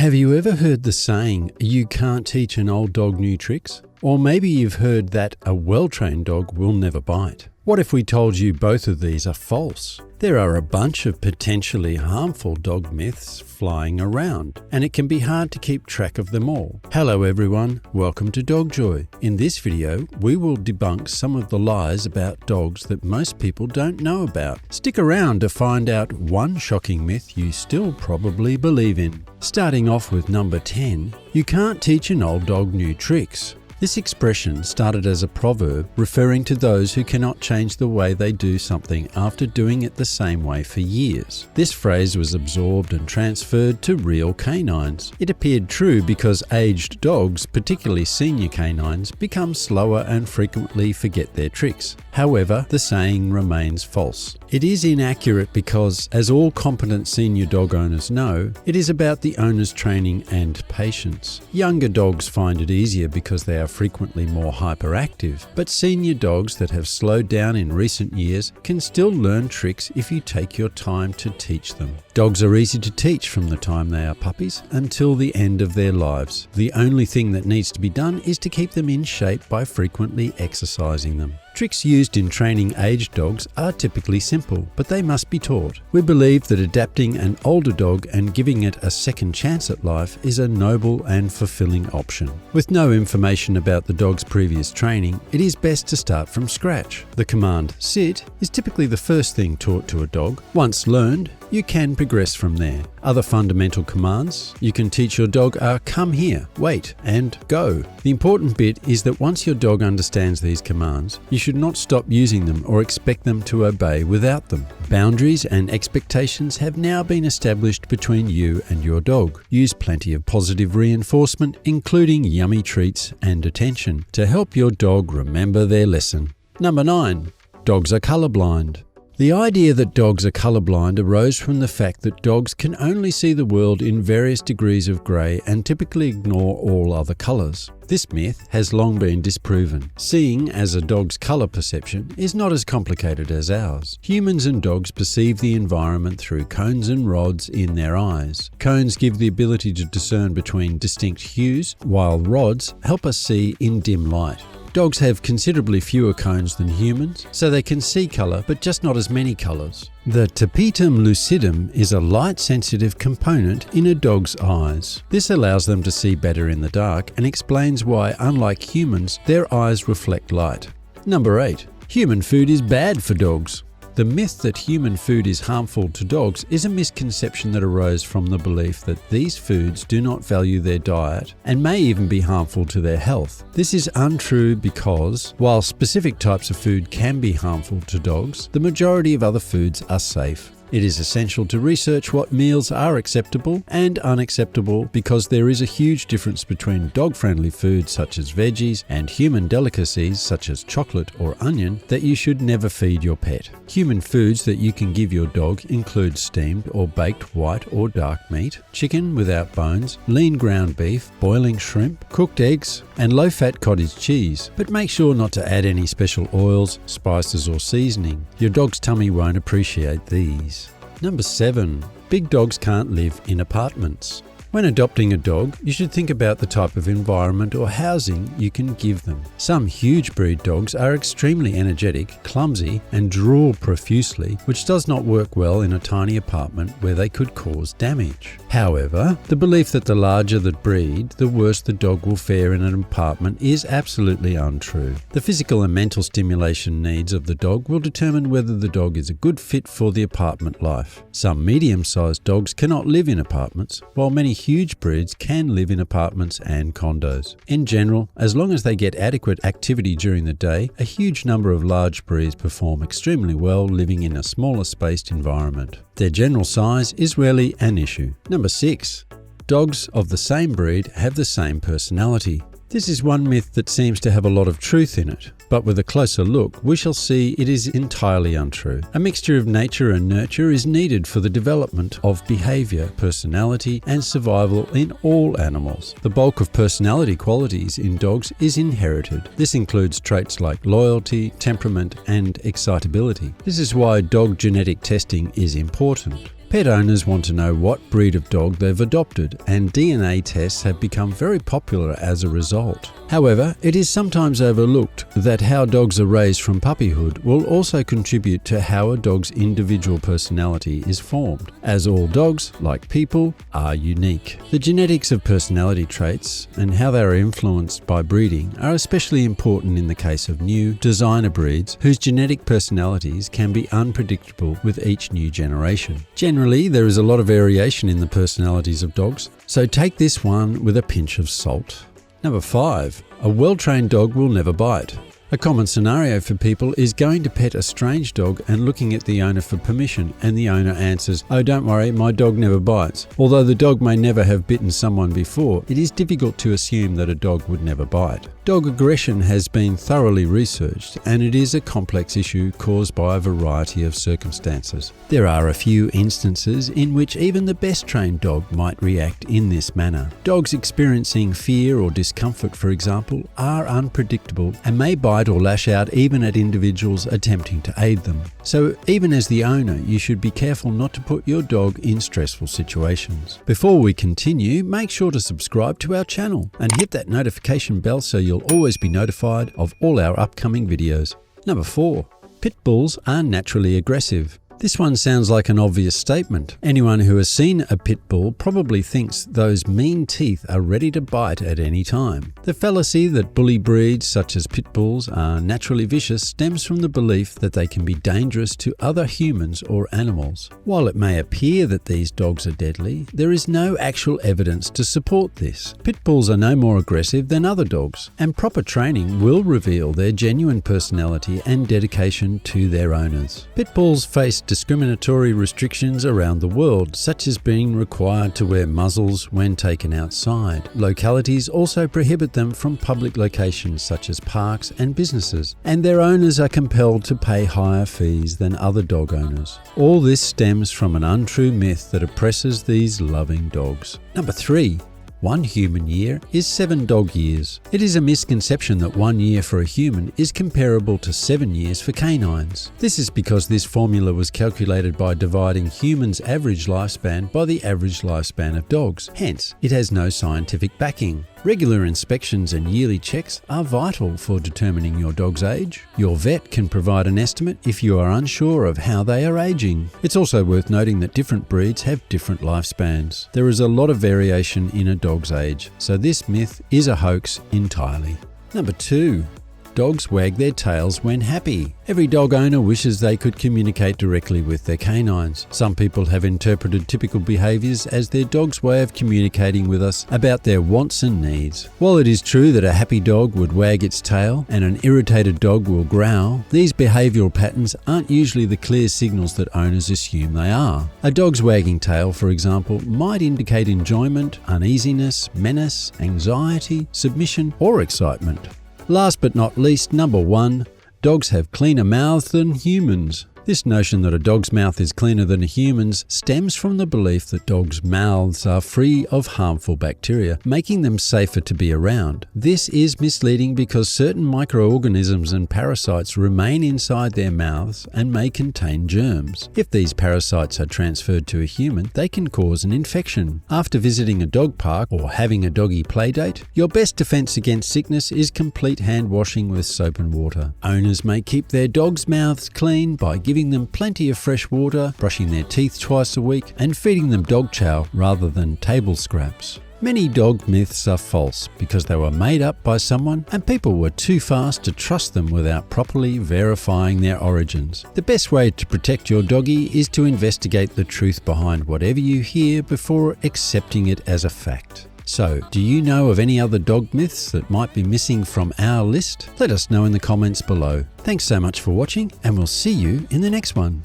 Have you ever heard the saying, you can't teach an old dog new tricks? Or maybe you've heard that a well-trained dog will never bite. What if we told you both of these are false? There are a bunch of potentially harmful dog myths flying around, and it can be hard to keep track of them all. Hello everyone, welcome to Dog Joy. In this video, we will debunk some of the lies about dogs that most people don't know about. Stick around to find out one shocking myth you still probably believe in. Starting off with number 10, you can't teach an old dog new tricks. This expression started as a proverb referring to those who cannot change the way they do something after doing it the same way for years. This phrase was absorbed and transferred to real canines. It appeared true because aged dogs, particularly senior canines, become slower and frequently forget their tricks. However, the saying remains false. It is inaccurate because, as all competent senior dog owners know, it is about the owner's training and patience. Younger dogs find it easier because they are frequently more hyperactive, but senior dogs that have slowed down in recent years can still learn tricks if you take your time to teach them. Dogs are easy to teach from the time they are puppies until the end of their lives. The only thing that needs to be done is to keep them in shape by frequently exercising them. Tricks used in training aged dogs are typically simple, but they must be taught. We believe that adapting an older dog and giving it a second chance at life is a noble and fulfilling option. With no information about the dog's previous training, it is best to start from scratch. The command sit is typically the first thing taught to a dog. Once learned, you can progress from there. Other fundamental commands you can teach your dog are come here, wait, and go. The important bit is that once your dog understands these commands, you should not stop using them or expect them to obey without them. Boundaries and expectations have now been established between you and your dog. Use plenty of positive reinforcement, including yummy treats and attention, to help your dog remember their lesson. Number 9. Dogs are colorblind. The idea that dogs are colorblind arose from the fact that dogs can only see the world in various degrees of grey and typically ignore all other colours. This myth has long been disproven. Seeing as a dog's colour perception is not as complicated as ours. Humans and dogs perceive the environment through cones and rods in their eyes. Cones give the ability to discern between distinct hues, while rods help us see in dim light. Dogs have considerably fewer cones than humans, so they can see colour, but just not as many colours. The tapetum lucidum is a light-sensitive component in a dog's eyes. This allows them to see better in the dark and explains why, unlike humans, their eyes reflect light. Number 8. Human food is bad for dogs. The myth that human food is harmful to dogs is a misconception that arose from the belief that these foods do not value their diet and may even be harmful to their health. This is untrue because, while specific types of food can be harmful to dogs, the majority of other foods are safe. It is essential to research what meals are acceptable and unacceptable because there is a huge difference between dog-friendly foods such as veggies and human delicacies such as chocolate or onion that you should never feed your pet. Human foods that you can give your dog include steamed or baked white or dark meat, chicken without bones, lean ground beef, boiling shrimp, cooked eggs, and low-fat cottage cheese. But make sure not to add any special oils, spices or seasoning. Your dog's tummy won't appreciate these. Number 7. Big dogs can't live in apartments. When adopting a dog, you should think about the type of environment or housing you can give them. Some huge breed dogs are extremely energetic, clumsy, and drool profusely, which does not work well in a tiny apartment where they could cause damage. However, the belief that the larger the breed, the worse the dog will fare in an apartment is absolutely untrue. The physical and mental stimulation needs of the dog will determine whether the dog is a good fit for the apartment life. Some medium-sized dogs cannot live in apartments, while many huge breeds can live in apartments and condos. In general, as long as they get adequate activity during the day, a huge number of large breeds perform extremely well living in a smaller spaced environment. Their general size is rarely an issue. Number 6. Dogs of the same breed have the same personality. This is one myth that seems to have a lot of truth in it, but with a closer look, we shall see it is entirely untrue. A mixture of nature and nurture is needed for the development of behavior, personality, and survival in all animals. The bulk of personality qualities in dogs is inherited. This includes traits like loyalty, temperament, and excitability. This is why dog genetic testing is important. Pet owners want to know what breed of dog they've adopted, and DNA tests have become very popular as a result. However, it is sometimes overlooked that how dogs are raised from puppyhood will also contribute to how a dog's individual personality is formed, as all dogs, like people, are unique. The genetics of personality traits and how they are influenced by breeding are especially important in the case of new designer breeds whose genetic personalities can be unpredictable with each new generation. Generally, there is a lot of variation in the personalities of dogs, so take this one with a pinch of salt. Number 5. A well-trained dog will never bite. A common scenario for people is going to pet a strange dog and looking at the owner for permission, and the owner answers, "Oh, don't worry, my dog never bites." Although the dog may never have bitten someone before, it is difficult to assume that a dog would never bite. Dog aggression has been thoroughly researched, and it is a complex issue caused by a variety of circumstances. There are a few instances in which even the best trained dog might react in this manner. Dogs experiencing fear or discomfort, for example, are unpredictable and may bite or lash out even at individuals attempting to aid them. So even as the owner, you should be careful not to put your dog in stressful situations. Before we continue, make sure to subscribe to our channel and hit that notification bell so you'll always be notified of all our upcoming videos. Number 4. Pit bulls are naturally aggressive. This one sounds like an obvious statement. Anyone who has seen a pit bull probably thinks those mean teeth are ready to bite at any time. The fallacy that bully breeds such as pit bulls are naturally vicious stems from the belief that they can be dangerous to other humans or animals. While it may appear that these dogs are deadly, there is no actual evidence to support this. Pit bulls are no more aggressive than other dogs, and proper training will reveal their genuine personality and dedication to their owners. Pit bulls face discriminatory restrictions around the world, such as being required to wear muzzles when taken outside. Localities also prohibit them from public locations such as parks and businesses, and their owners are compelled to pay higher fees than other dog owners. All this stems from an untrue myth that oppresses these loving dogs. Number 3. 1 human year is 7 dog years. It is a misconception that 1 year for a human is comparable to 7 years for canines. This is because this formula was calculated by dividing humans' average lifespan by the average lifespan of dogs. Hence, it has no scientific backing. Regular inspections and yearly checks are vital for determining your dog's age. Your vet can provide an estimate if you are unsure of how they are aging. It's also worth noting that different breeds have different lifespans. There is a lot of variation in a dog's age, so this myth is a hoax entirely. Number 2. Dogs wag their tails when happy. Every dog owner wishes they could communicate directly with their canines. Some people have interpreted typical behaviors as their dog's way of communicating with us about their wants and needs. While it is true that a happy dog would wag its tail and an irritated dog will growl, these behavioral patterns aren't usually the clear signals that owners assume they are. A dog's wagging tail, for example, might indicate enjoyment, uneasiness, menace, anxiety, submission, or excitement. Last but not least, number 1, dogs have cleaner mouths than humans. This notion that a dog's mouth is cleaner than a human's stems from the belief that dogs' mouths are free of harmful bacteria, making them safer to be around. This is misleading because certain microorganisms and parasites remain inside their mouths and may contain germs. If these parasites are transferred to a human, they can cause an infection. After visiting a dog park or having a doggy playdate, your best defense against sickness is complete hand washing with soap and water. Owners may keep their dogs' mouths clean by giving them plenty of fresh water, brushing their teeth twice a week, and feeding them dog chow rather than table scraps. Many dog myths are false because they were made up by someone and people were too fast to trust them without properly verifying their origins. The best way to protect your doggy is to investigate the truth behind whatever you hear before accepting it as a fact. So, do you know of any other dog myths that might be missing from our list? Let us know in the comments below. Thanks so much for watching, and we'll see you in the next one.